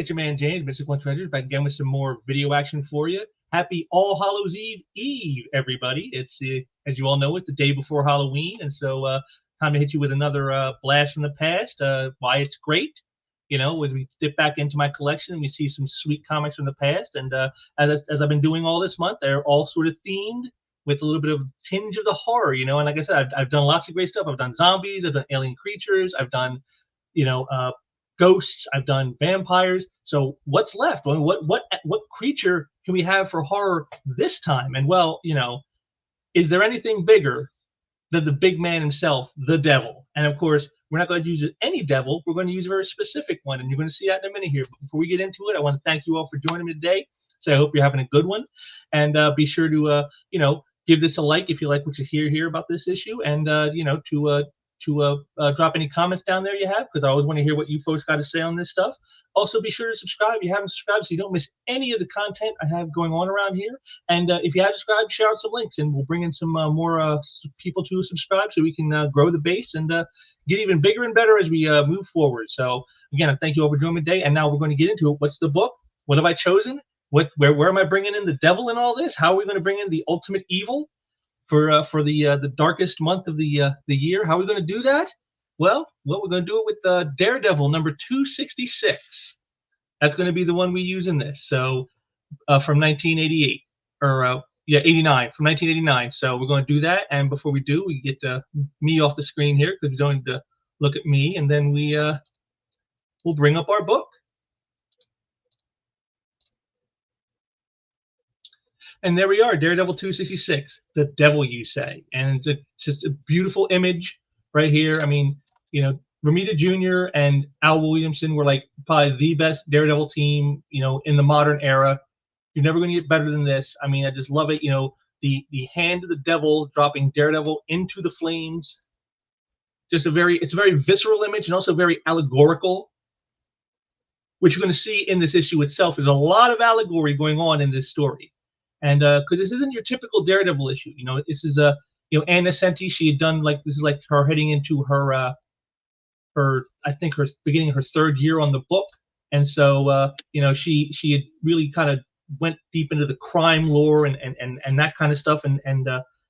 It's your man James, Mystic One Treasures, back again with some more video action for you. Happy All Hallows Eve, everybody. It's as you all know, it's the day before Halloween, and so time to hit you with another blast from the past. Why it's great, as we dip back into my collection and we see some sweet comics from the past. And as I've been doing all this month, they're all sort of themed with a little bit of tinge of the horror, And like I said, I've done lots of great stuff. I've done zombies, I've done alien creatures, I've done, ghosts, I've done vampires. So what's left? I mean, what creature can we have for horror this time? And well, is there anything bigger than the big man himself, the devil? And of course, we're not going to use any devil. We're going to use a very specific one, and you're going to see that in a minute here. But before we get into it, I want to thank you all for joining me today. So I hope you're having a good one, and be sure to give this a like if you like what you hear here about this issue, and to drop any comments down there you have, because I always want to hear what you folks got to say on this stuff. Also, be sure to subscribe if you haven't subscribed so you don't miss any of the content I have going on around here. And if you have subscribed, share out some links, and we'll bring in some more people to subscribe so we can grow the base and get even bigger and better as we move forward. So, again, I thank you all for joining me today, and now we're going to get into it. What's the book? What have I chosen? Where am I bringing in the devil in all this? How are we going to bring in the ultimate evil for the darkest month of the year? How are we going to do that? Well, we're going to do it with Daredevil number 266. That's going to be the one we use in this. So from 1988 or 89, from 1989. So we're going to do that. And before we do, we get me off the screen here because we don't need to look at me, and then we'll bring up our book. And there we are, Daredevil 266, the devil, you say. And it's just a beautiful image right here. I mean, Romita Jr. and Al Williamson were like probably the best Daredevil team, in the modern era. You're never going to get better than this. I mean, I just love it. The hand of the devil dropping Daredevil into the flames. It's a very visceral image and also very allegorical, which you're going to see in this issue itself. There's a lot of allegory going on in this story. And because this isn't your typical Daredevil issue, this is Ann Nocenti. She had done this is like her heading into her I think her beginning of her third year on the book, and so she had really kind of went deep into the crime lore and that kind of stuff, and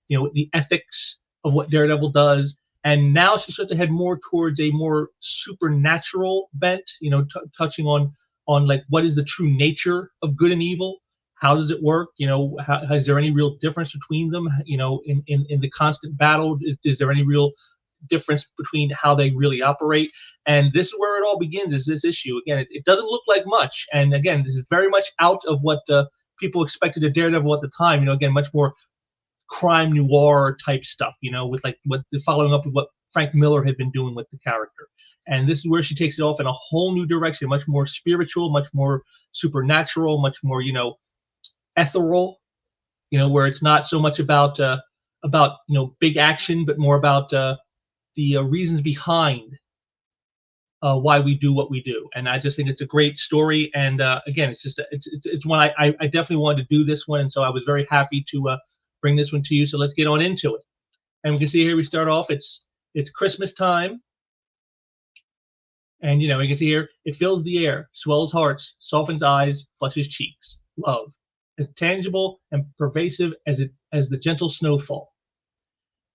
the ethics of what Daredevil does. And now she starts to head more towards a more supernatural bent, touching on like what is the true nature of good and evil. How does it work? Is there any real difference between them? In the constant battle, is there any real difference between how they really operate? And this is where it all begins, is this issue. Again, it doesn't look like much. And again, this is very much out of what people expected of Daredevil at the time. Again, much more crime noir type stuff, with like following up with what Frank Miller had been doing with the character. And this is where she takes it off in a whole new direction, much more spiritual, much more supernatural, much more, ethereal, where it's not so much about big action, but more about the reasons behind why we do what we do. And I just think it's a great story. And again, it's one I definitely wanted to do this one, and so I was very happy to bring this one to you. So let's get on into it. And we can see here we start off. It's Christmas time, and you can see here it fills the air, swells hearts, softens eyes, flushes cheeks. Love, as tangible and pervasive as the gentle snowfall.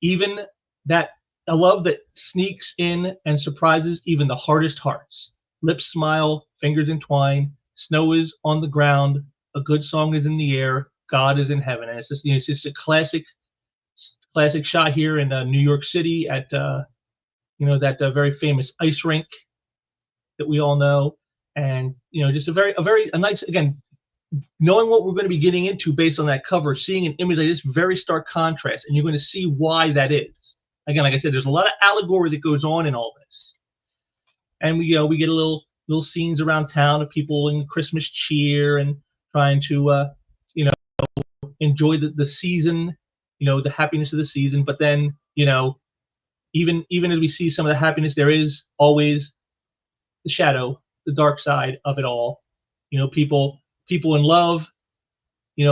Even that a love that sneaks in and surprises even the hardest hearts. Lips smile, fingers entwine, snow is on the ground, a good song is in the air, God is in heaven. And it's just a classic shot here in New York City at that very famous ice rink that we all know. And just a nice, again, knowing what we're going to be getting into based on that cover, seeing an image like this, very stark contrast, and you're going to see why that is. Again, like I said, there's a lot of allegory that goes on in all this, and we get a little scenes around town of people in Christmas cheer and trying to enjoy the season, the happiness of the season. But then even as we see some of the happiness, there is always the shadow, the dark side of it all. People in love,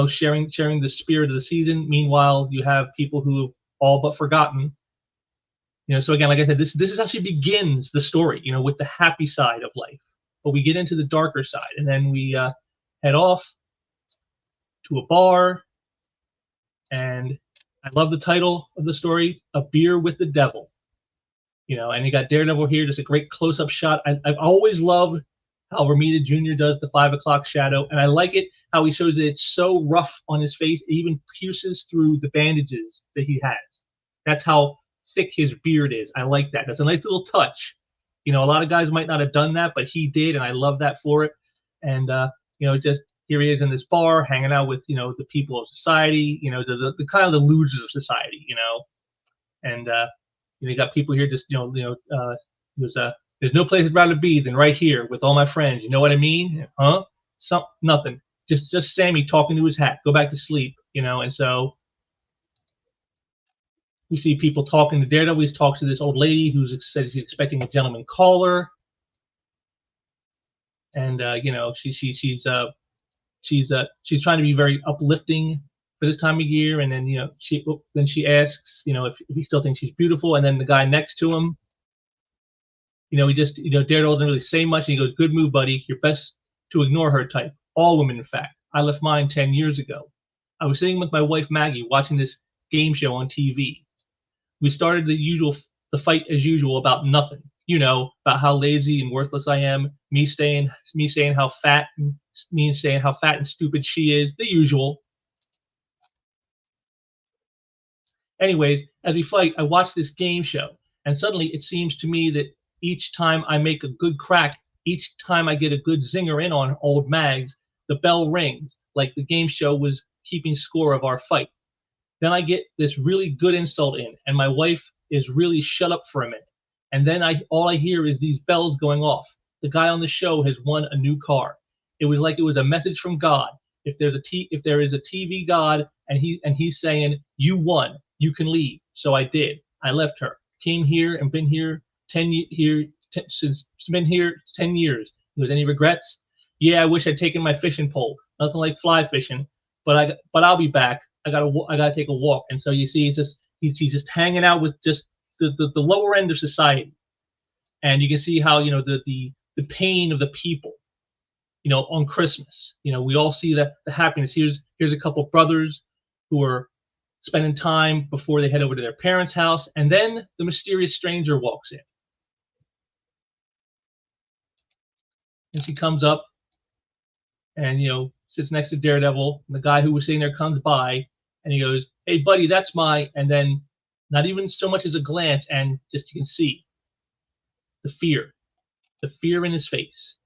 sharing the spirit of the season. Meanwhile, you have people who have all but forgotten. So again, like I said, this actually begins the story, with the happy side of life. but we get into the darker side, and then we head off to a bar, and I love the title of the story, A Beer with the Devil. And you got Daredevil here, just a great close-up shot. I've always loved how Romita Jr. does the 5 o'clock shadow, and I like it how he shows that it's so rough on his face, it even pierces through the bandages that he has. That's how thick his beard is. I like that. That's a nice little touch. A lot of guys might not have done that, but he did, and I love that for it. And just here he is in this bar, hanging out with the people of society, the kind of the losers of society, and you got people here just there's no place I'd rather be than right here with all my friends. You know what I mean? Huh? Nothing. Just Sammy talking to his hat. Go back to sleep. And so we see people talking to Daredevil. He talks to this old lady who says he's expecting a gentleman caller, and she's trying to be very uplifting for this time of year. And then she asks if he still thinks she's beautiful, and then the guy next to him, he just Daredevil doesn't really say much, and he goes, "Good move, buddy. You're best to ignore her type. All women, in fact. I left mine 10 years ago. I was sitting with my wife Maggie watching this game show on TV. We started the fight as usual about nothing. About how lazy and worthless I am. Me saying how fat and stupid she is. The usual. Anyways, as we fight, I watch this game show, and suddenly it seems to me that each time I make a good crack, each time I get a good zinger in on old Mags, the bell rings like the game show was keeping score of our fight. Then I get this really good insult in, and my wife is really shut up for a minute. And then all I hear is these bells going off. The guy on the show has won a new car. It was like it was a message from God. If there is a TV God, and he's saying, you won, you can leave. So I did. I left her, came here, and been here 10 years. With any regrets? Yeah, I wish I'd taken my fishing pole. Nothing like fly fishing, but I'll be back. I gotta take a walk. And so you see, he's just hanging out with just the lower end of society, and you can see how the pain of the people, on Christmas. We all see the happiness. Here's a couple of brothers who are spending time before they head over to their parents' house, and then the mysterious stranger walks in. And she comes up and sits next to Daredevil, and the guy who was sitting there comes by, and he goes, "Hey buddy, that's my," and then not even so much as a glance, and just you can see the fear in his face.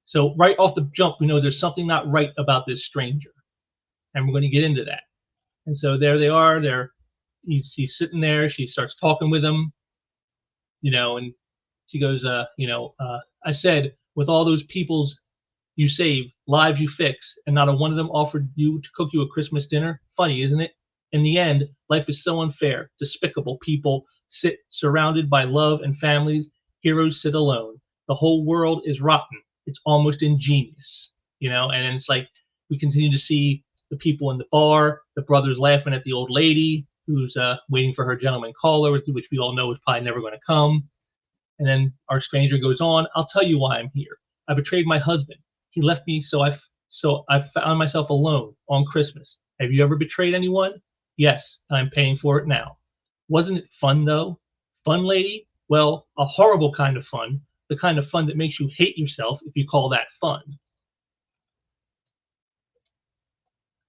So right off the jump, we know there's something not right about this stranger, and we're going to get into that. And so there they are. He's sitting there. She starts talking with him, and she goes, I said, with all those peoples you save, lives you fix, and not a one of them offered you to cook you a Christmas dinner. Funny, isn't it? In the end, life is so unfair. Despicable people sit surrounded by love and families. Heroes sit alone. The whole world is rotten. It's almost ingenious, and it's like we continue to see the people in the bar, the brothers laughing at the old lady who's waiting for her gentleman caller, which we all know is probably never going to come. And then our stranger goes on, "I'll tell you why I'm here. I betrayed my husband. He left me, so I found myself alone on Christmas. Have you ever betrayed anyone? Yes, I'm paying for it now. Wasn't it fun, though? Fun, lady? Well, a horrible kind of fun. The kind of fun that makes you hate yourself if you call that fun."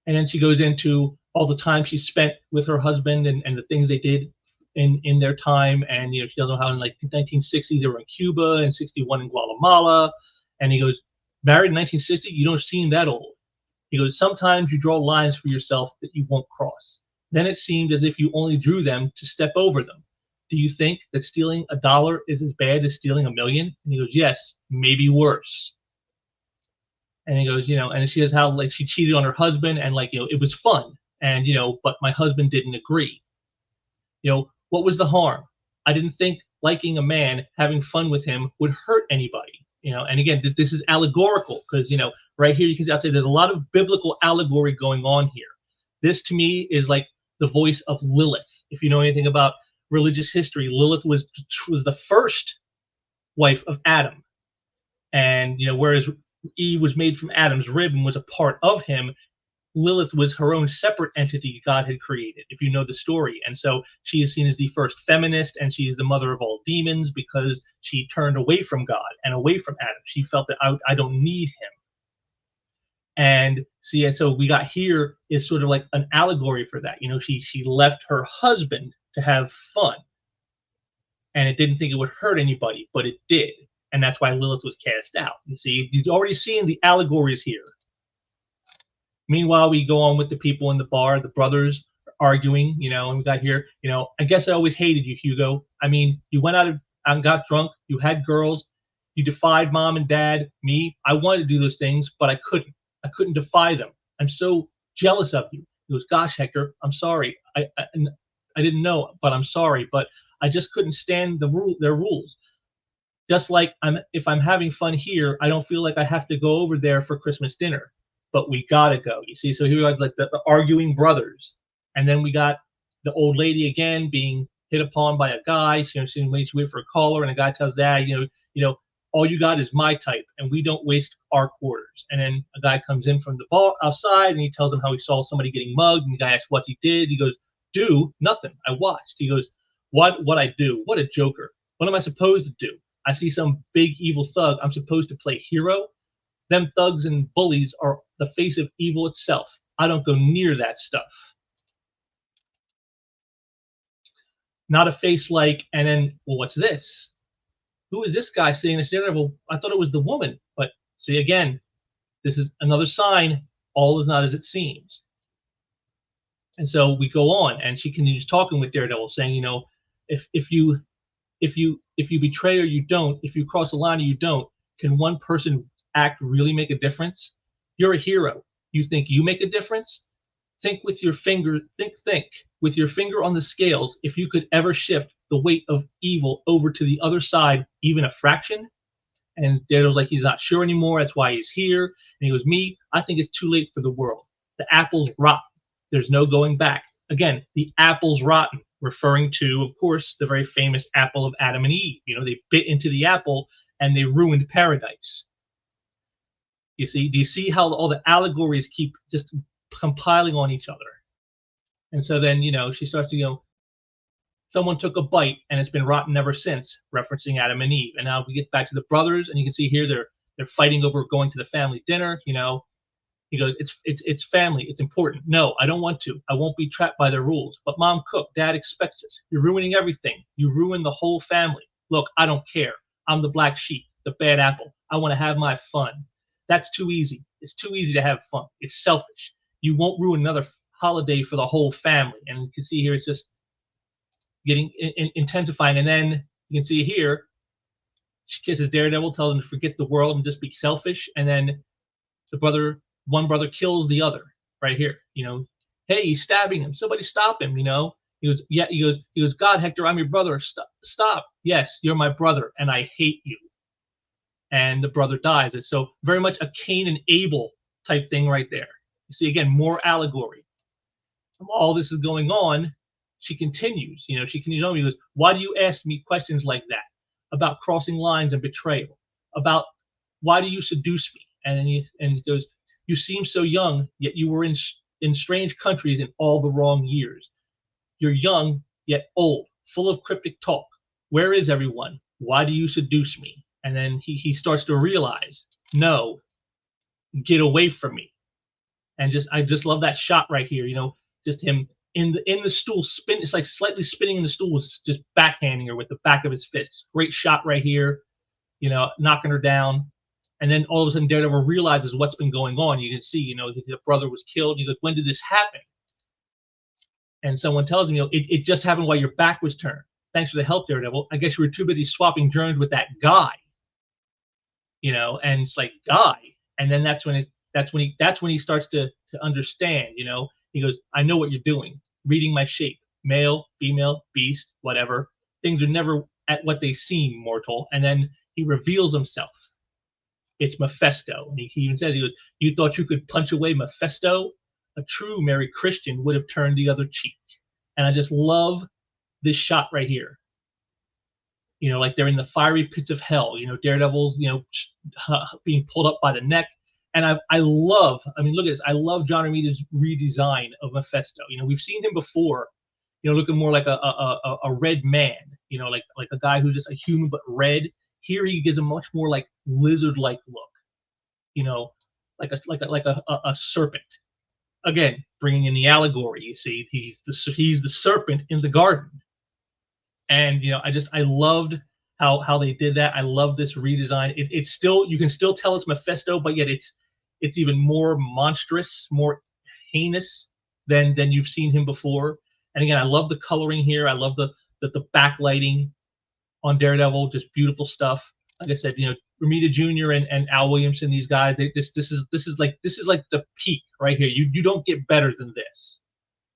And then she goes into all the time she spent with her husband and the things they did in their time. And she tells them how in like 1960 they were in Cuba and 61 in Guatemala. And he goes, "Married in 1960, you don't seem that old." He goes, "Sometimes you draw lines for yourself that you won't cross. Then it seemed as if you only drew them to step over them. Do you think that stealing $1 is as bad as stealing $1 million?" And he goes, "Yes, maybe worse." And he goes, and she says how like she cheated on her husband, and it was fun, and but my husband didn't agree. What was the harm? I didn't think liking a man, having fun with him would hurt anybody. And again, this is allegorical because right here you can see out there there's a lot of biblical allegory going on here. This to me is like the voice of Lilith. If you know anything about religious history, Lilith was the first wife of Adam. And whereas Eve was made from Adam's rib and was a part of him, Lilith was her own separate entity God had created, if you know the story. And so she is seen as the first feminist, and she is the mother of all demons because she turned away from God and away from Adam. She felt that I don't need him. And see, and so we got here is sort of like an allegory for that. She left her husband to have fun, and it didn't think it would hurt anybody, but it did. And that's why Lilith was cast out. You see, you're already seeing the allegories here. Meanwhile, we go on with the people in the bar, the brothers are arguing, and we got here, I guess I always hated you, Hugo. I mean, you went out and got drunk, you had girls, you defied mom and dad, me. I wanted to do those things, but I couldn't. I couldn't defy them. I'm so jealous of you. He goes, gosh, Hector, I'm sorry. I didn't know, but I'm sorry. But I just couldn't stand their rules. Just like if I'm having fun here, I don't feel like I have to go over there for Christmas dinner. But we gotta go. You see, so here we got like the arguing brothers, and then we got the old lady again being hit upon by a guy. She's waiting for a caller, and a guy tells Dad, all you got is my type, and we don't waste our quarters. And then a guy comes in from the bar outside, and he tells him how he saw somebody getting mugged, and the guy asks what he did. He goes, do nothing. I watched. He goes, what I do? What a joker. What am I supposed to do? I see some big evil thug. I'm supposed to play hero? Them thugs and bullies are the face of evil itself. I don't go near that stuff. Not a face like, and then, well, what's this? Who is this guy sitting in the Daredevil? I thought it was the woman. But see, again, this is another sign. All is not as it seems. And so we go on, and she continues talking with Daredevil, saying, if you betray or you don't, if you cross a line or you don't, can one person act really make a difference? You're a hero. You think you make a difference? Think with your finger. Think with your finger on the scales. If you could ever shift the weight of evil over to the other side, even a fraction. And Daredevil's like, he's not sure anymore. That's why he's here. And he goes, me, I think it's too late for the world. The apple's rotten. There's no going back. Again, the apple's rotten, referring to, of course, the very famous apple of Adam and Eve. They bit into the apple and they ruined paradise. You see, do you see how all the allegories keep just compiling on each other? And so then, she starts to, someone took a bite and it's been rotten ever since, referencing Adam and Eve. And now we get back to the brothers, and you can see here they're fighting over going to the family dinner. He goes, it's family, it's important. No, I don't want to. I won't be trapped by their rules. But mom cooked, dad expects us. You're ruining everything. You ruin the whole family. Look, I don't care. I'm the black sheep, the bad apple. I want to have my fun. That's too easy. It's too easy to have fun. It's selfish. You won't ruin another holiday for the whole family. And you can see here it's just getting intensifying. And then you can see here, she kisses Daredevil, tells him to forget the world and just be selfish. And then one brother kills the other right here. Hey, he's stabbing him. Somebody stop him. He goes, yeah. He goes, God, Hector, I'm your brother. Stop. Yes, you're my brother, and I hate you. And the brother dies. And so very much a Cain and Abel type thing right there. You see, again, more allegory. All this is going on, she continues. She continues on. He goes, why do you ask me questions like that about crossing lines and betrayal? About why do you seduce me? And he goes, you seem so young, yet you were in strange countries in all the wrong years. You're young, yet old, full of cryptic talk. Where is everyone? Why do you seduce me? And then he starts to realize, no, get away from me. And I just love that shot right here. Just him in the stool spin. It's like slightly spinning in the stool, was just backhanding her with the back of his fist. Great shot right here. Knocking her down. And then all of a sudden Daredevil realizes what's been going on. You can see, the brother was killed. He goes, when did this happen? And someone tells him, it just happened while your back was turned. Thanks for the help, Daredevil. I guess you were too busy swapping germs with that guy. And it's like, guy. And then that's when he starts to understand. He goes, I know what you're doing. Reading my shape. Male, female, beast, whatever. Things are never at what they seem, mortal. And then he reveals himself. It's Mephisto. And he even says, he goes, you thought you could punch away Mephisto? A true Merry Christian would have turned the other cheek. And I just love this shot right here. You know, like they're in the fiery pits of hell. You know, Daredevil's, you know, being pulled up by the neck. And I love, I mean, look at this. I love John Romita's redesign of Mephisto. You know, we've seen him before, you know, looking more like a red man, you know, like a guy who's just a human but red. Here he gives a much more like lizard-like look, you know, like a serpent. Again, bringing in the allegory. You see, he's the serpent in the garden. And you know, I loved how they did that. I love this redesign. It's still, you can still tell it's Mephisto, but yet it's even more monstrous, more heinous than you've seen him before. And again, I love the coloring here. I love the backlighting on Daredevil, just beautiful stuff. Like I said, you know, Romita Jr. and Al Williamson, these guys, this is like the peak right here. You don't get better than this.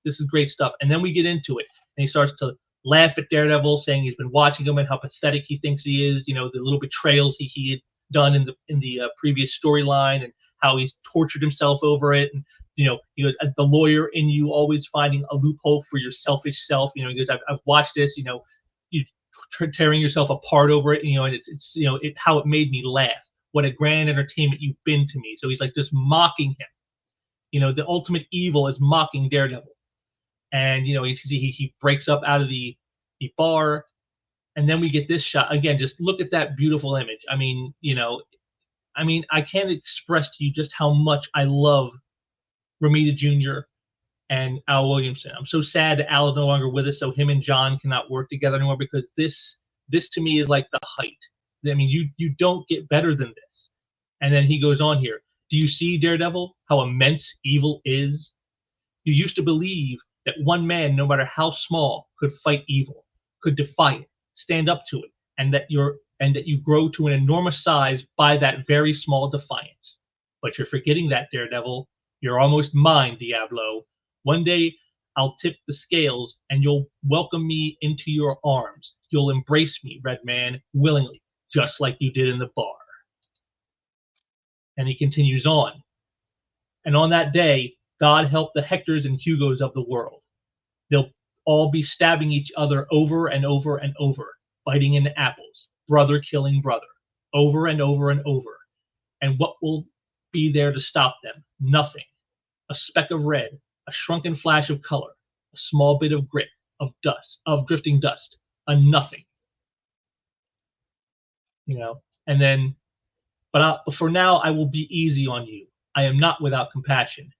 This is great stuff. And then we get into it, and he starts to laugh at Daredevil, saying he's been watching him and how pathetic he thinks he is. You know, the little betrayals he had done in the previous storyline, and how he's tortured himself over it. And you know, he goes, the lawyer in you always finding a loophole for your selfish self. You know, he goes, I've watched this. You know, you tearing yourself apart over it. You know, and it's you know how it made me laugh. What a grand entertainment you've been to me. So he's like just mocking him. You know, the ultimate evil is mocking Daredevil. And you know, he breaks up out of the bar, and then we get this shot again. Just look at that beautiful image. I mean, you know, I can't express to you just how much I love Romita Jr. and Al Williamson. I'm so sad that Al is no longer with us, so him and John cannot work together anymore, because this to me is like the height. I mean, you don't get better than this. And then he goes on here. Do you see, Daredevil, how immense evil is? You used to believe that one man, no matter how small, could fight evil, could defy it, stand up to it, and that you grow to an enormous size by that very small defiance. But you're forgetting that, Daredevil. You're almost mine, Diablo. One day I'll tip the scales, and you'll welcome me into your arms. You'll embrace me, Red Man, willingly, just like you did in the bar. And he continues on. And on that day, God help the Hectors and Hugos of the world. They'll all be stabbing each other over and over and over, biting into apples, brother killing brother, over and over and over. And what will be there to stop them? Nothing. A speck of red, a shrunken flash of color, a small bit of grit, of dust, of drifting dust, a nothing. You know, and then, but for now I will be easy on you. I am not without compassion.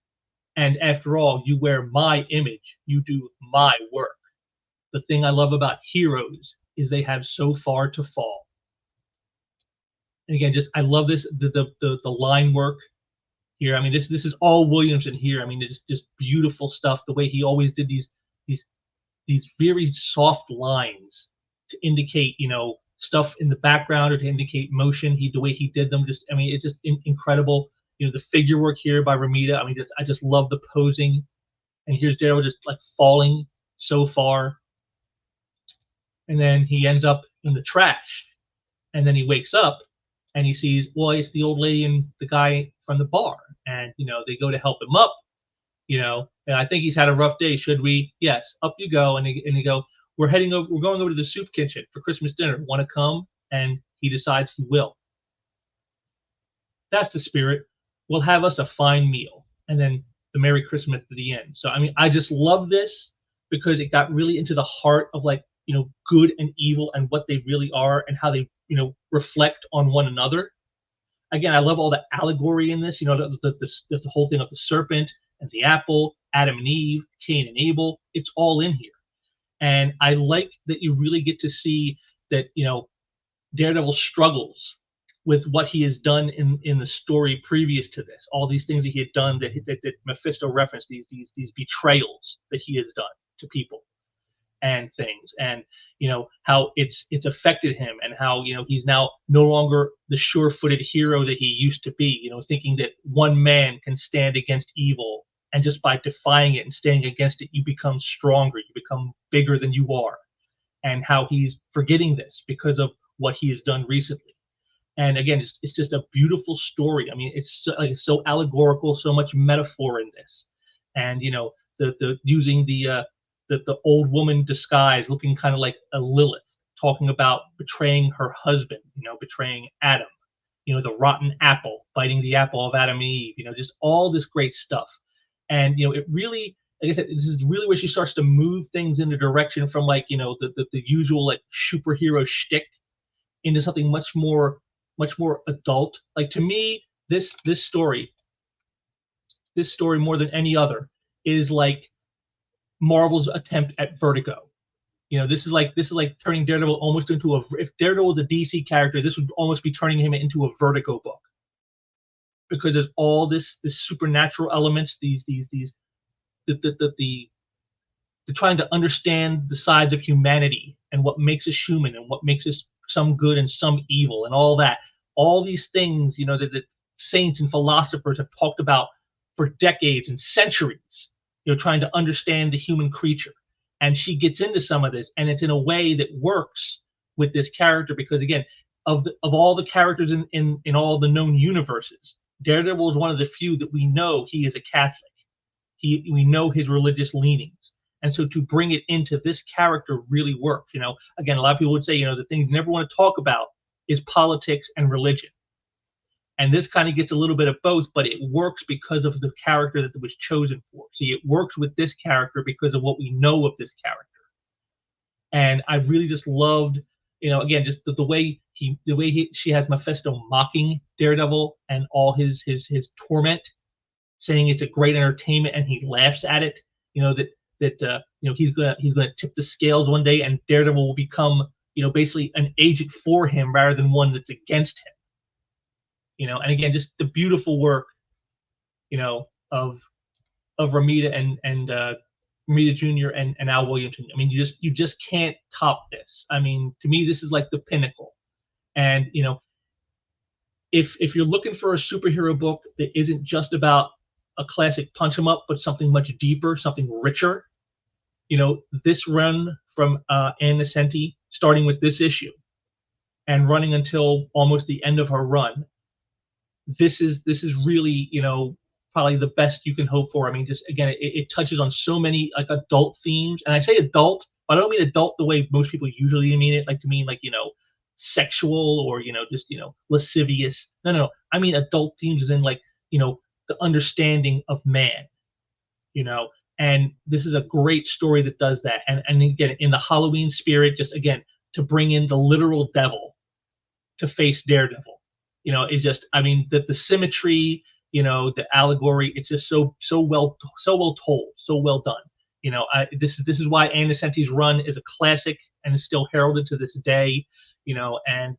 And after all, you wear my image. You do my work. The thing I love about heroes is they have so far to fall. And again, just I love this the line work here. I mean, this is all Williamson here. I mean, it's just beautiful stuff. The way he always did these very soft lines to indicate, you know, stuff in the background or to indicate motion. The way he did them, just I mean, it's just incredible. You know, the figure work here by Romita. I mean, I just love the posing. And here's Daredevil just like falling so far. And then he ends up in the trash. And then he wakes up and he sees, well, it's the old lady and the guy from the bar. And, you know, they go to help him up, you know, and I think he's had a rough day. Should we? Yes, up you go. And they go, we're going over to the soup kitchen for Christmas dinner. Want to come? And he decides he will. That's the spirit. We'll have us a fine meal. And then the Merry Christmas at the end. So, I mean, I just love this because it got really into the heart of, like, you know, good and evil and what they really are and how they, you know, reflect on one another. Again, I love all the allegory in this, you know, the whole thing of the serpent and the apple, Adam and Eve, Cain and Abel. It's all in here. And I like that you really get to see that, you know, Daredevil struggles with what he has done in the story previous to this, all these things that he had done that Mephisto referenced, these betrayals that he has done to people and things, and you know how it's affected him, and how, you know, he's now no longer the sure-footed hero that he used to be, you know, thinking that one man can stand against evil, and just by defying it and standing against it, you become stronger, you become bigger than you are, and how he's forgetting this because of what he has done recently. And again, it's just a beautiful story. I mean, it's so allegorical, so much metaphor in this, and you know, the using the old woman disguise, looking kind of like a Lilith, talking about betraying her husband, betraying Adam, the rotten apple, biting the apple of Adam and Eve, just all this great stuff. And it really, like I said, this is really where she starts to move things in the direction from like the usual like superhero shtick into something much more adult. Like to me, this story more than any other is like Marvel's attempt at Vertigo. This is like turning Daredevil almost into if Daredevil was a DC character, this would almost be turning him into a Vertigo book, because there's all this supernatural elements, the trying to understand the sides of humanity and what makes us human and what makes us some good and some evil and all that. All these things, that saints and philosophers have talked about for decades and centuries, trying to understand the human creature. And she gets into some of this, and it's in a way that works with this character because, again, of all the characters in all the known universes, Daredevil is one of the few that we know he is a Catholic. We know his religious leanings. And so to bring it into this character really works. Again, a lot of people would say, the thing you never want to talk about is politics and religion. And this kind of gets a little bit of both, but it works because of the character that it was chosen for. See, it works with this character because of what we know of this character. And I really just loved, again, just the way she has Mephisto mocking Daredevil and all his torment, saying it's a great entertainment, and he laughs at it. He's gonna tip the scales one day, and Daredevil will become basically an agent for him rather than one that's against him. And again, just the beautiful work, of Romita and Romita Jr. and Al Williamson. I mean, you just can't top this. I mean, to me, this is like the pinnacle. And if you're looking for a superhero book that isn't just about a classic punch 'em up, but something much deeper, something richer, this run from Ann Nocenti, starting with this issue and running until almost the end of her run, this is really probably the best you can hope for. I mean, just again, it touches on so many like adult themes, and I say adult, but I don't mean adult the way most people usually mean it, like to mean like sexual or just lascivious. No, I mean adult themes as in like the understanding of man, and this is a great story that does that. And again, in the Halloween spirit, just again to bring in the literal devil to face Daredevil. It's just, I mean, the symmetry, the allegory, it's just so well told, so well done. This is why Ann Nocenti's run is a classic and is still heralded to this day. And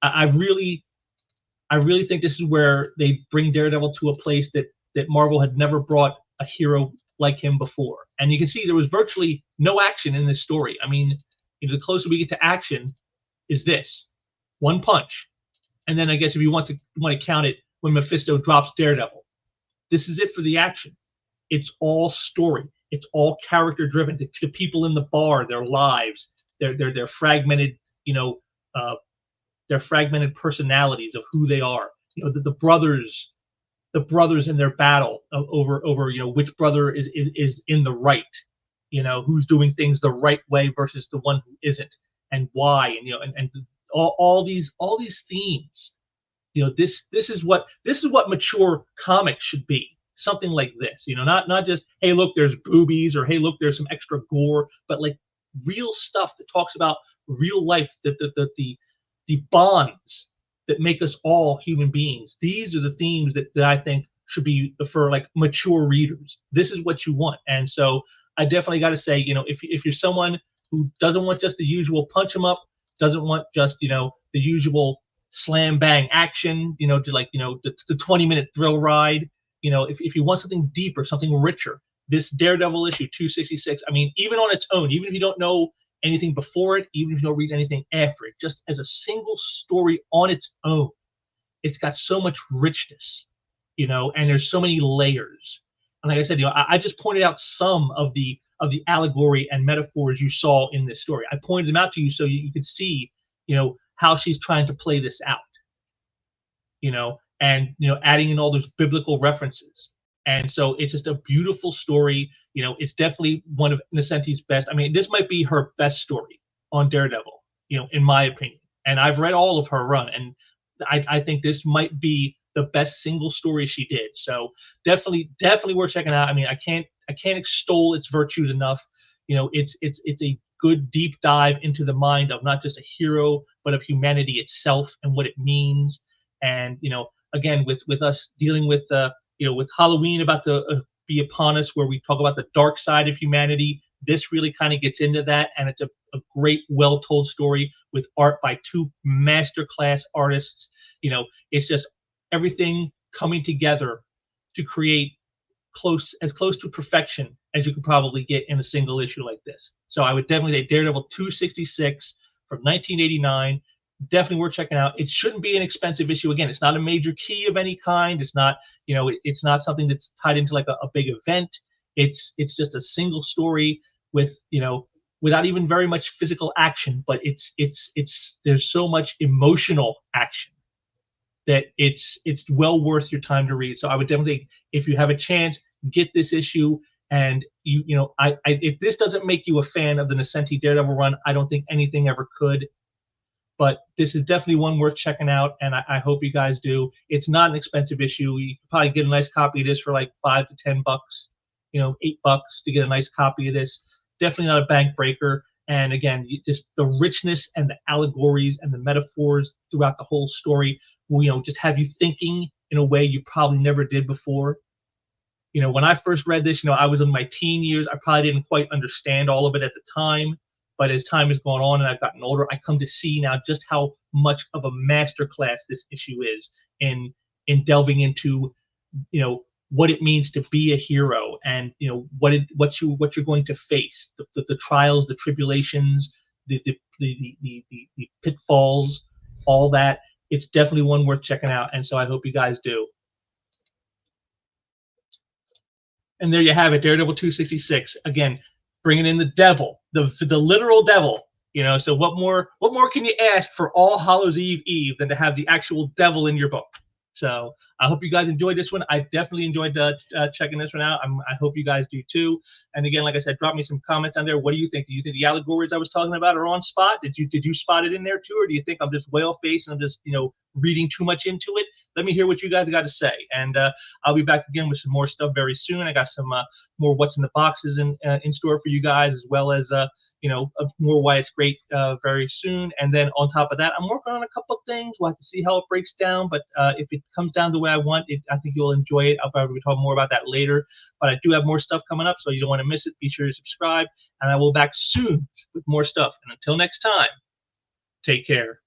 I really think this is where they bring Daredevil to a place that Marvel had never brought a hero like him before. And you can see there was virtually no action in this story. I mean, the closer we get to action is this one punch. And then I guess if you want to count it, when Mephisto drops Daredevil, this is it for the action. It's all story. It's all character driven. The people in the bar, their lives, their fragmented, their fragmented personalities of who they are. The brothers in their battle over which brother is in the right. Who's doing things the right way versus the one who isn't, and why, and all these themes. This is what mature comics should be. Something like this, not just, hey, look, there's boobies, or hey, look, there's some extra gore, but like real stuff that talks about real life, the bonds that make us all human beings. These are the themes that I think should be for like mature readers. This is what you want. And so I definitely got to say, if you're someone who doesn't want just the usual punch 'em up, doesn't want just the usual slam bang action, to like the 20-minute thrill ride, if you want something deeper, something richer, this Daredevil issue 266, I mean, even on its own, even if you don't know anything before it, even if you don't read anything after it, just as a single story on its own, it's got so much richness, and there's so many layers. And like I said, I just pointed out some of the allegory and metaphors you saw in this story. I pointed them out to you so you could see, how she's trying to play this out, and adding in all those biblical references. And so it's just a beautiful story. It's definitely one of Nocenti's best. I mean, this might be her best story on Daredevil. in my opinion. And I've read all of her run, and I think this might be the best single story she did. So definitely worth checking out. I mean, I can't extol its virtues enough. It's a good deep dive into the mind of not just a hero, but of humanity itself and what it means. And again, with us dealing with with Halloween about to be upon us, where we talk about the dark side of humanity, this really kind of gets into that, and it's a great, well-told story with art by two masterclass artists. It's just everything coming together to create as close to perfection as you could probably get in a single issue like this. So I would definitely say Daredevil 266 from 1989. Definitely worth checking out. It shouldn't be an expensive issue. Again, it's not a major key of any kind. It's not, it's not something that's tied into like a big event. It's just a single story with, without even very much physical action, but there's so much emotional action that it's well worth your time to read. So I would definitely, if you have a chance, get this issue. And if this doesn't make you a fan of the Nascenti Daredevil run, I don't think anything ever could. But this is definitely one worth checking out, and I hope you guys do. It's not an expensive issue. You can probably get a nice copy of this for like $5 to $10, $8 to get a nice copy of this. Definitely not a bank breaker. And again, just the richness and the allegories and the metaphors throughout the whole story will, just have you thinking in a way you probably never did before. When I first read this, I was in my teen years. I probably didn't quite understand all of it at the time. But as time has gone on and I've gotten older, I come to see now just how much of a masterclass this issue is in delving into, what it means to be a hero, and what you're going to face, the trials, the tribulations, the pitfalls, all that. It's definitely one worth checking out, and so I hope you guys do. And there you have it, Daredevil 266. Again, bringing in the devil, the literal devil. So what more can you ask for All Hallows Eve than to have the actual devil in your book? So I hope you guys enjoyed this one. I definitely enjoyed checking this one out. I hope you guys do too. And again, like I said, drop me some comments on there. What do you think? Do you think the allegories I was talking about are on spot? Did you spot it in there too, or do you think I'm just whale faced and I'm just reading too much into it? Let me hear what you guys got to say. And I'll be back again with some more stuff very soon. I got some more what's in the boxes in store for you guys, as well as more Why It's Great very soon. And then on top of that, I'm working on a couple of things. We'll have to see how it breaks down. But if it comes down the way I want it, I think you'll enjoy it. I'll probably talk more about that later. But I do have more stuff coming up, so you don't want to miss it. Be sure to subscribe. And I will be back soon with more stuff. And until next time, take care.